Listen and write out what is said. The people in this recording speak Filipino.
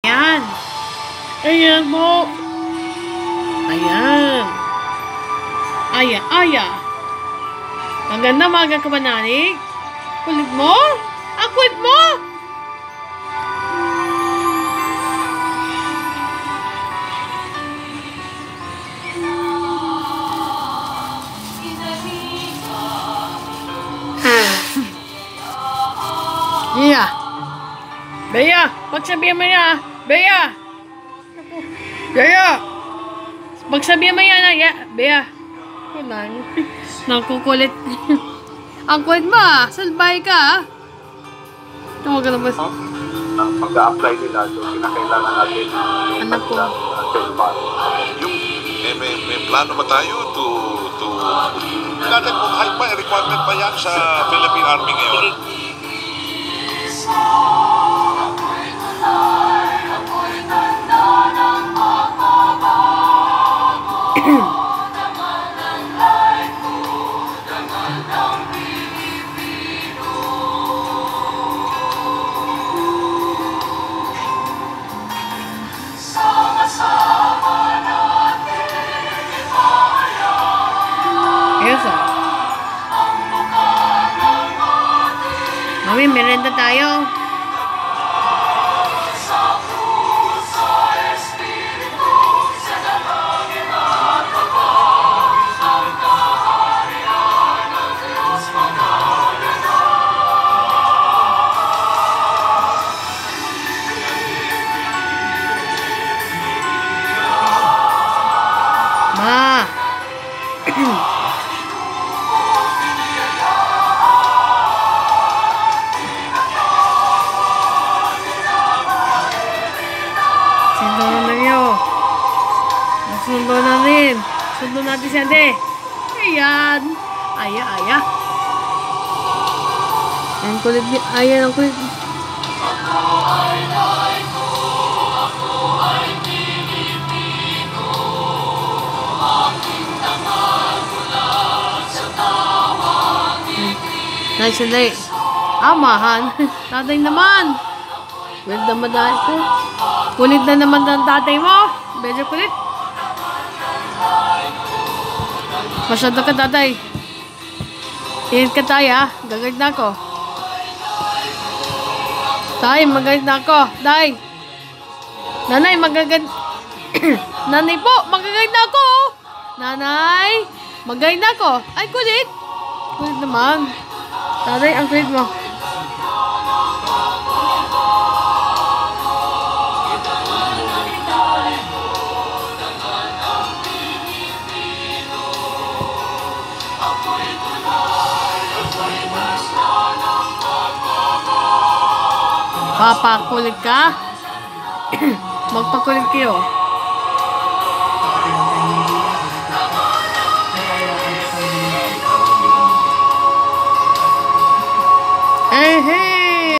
Ayan. Ayan mo. Ayan. Aya, aya. Maganda maga ka ba, Nanik? Kulit mo? Ang kulit mo? Iya. Bea, magsabihan mo niya. Bea. Bea. Magsabihan mo yan. Bea. Kulang. Nakukulit. Ang kulit mo ah. Salbay ka ah. Tawag ka na ba? Pag-a-apply nila, so kinakailangan natin Anak ko. Yung may plano ba tayo to natin kung high pa requirement pa yan sa Philippine Army ngayon? Yes, ah. Mami, merenda tayo. Ma. Sundo na niyo. Sundo na rin. Sundo natin siya, de. Ayan. Aya, aya. Ang kulit niya. Ayan, ang kulit. Nice and nice. Amahan. Tatay naman. Kulit naman dahil ko. Kulit na naman ng tatay mo. Medyo kulit. Masyado ka, tatay. Init ka, tay, ha? Gagawin na ako. Tay, magagawin na ako. Tay. Nanay, magagawin. Nanay po, magagawin na ako. Nanay, magagawin na ako. Ay, kulit. Kulit naman. Tatay, ang kulit mo. Papakulit ka? Magpakulit kayo.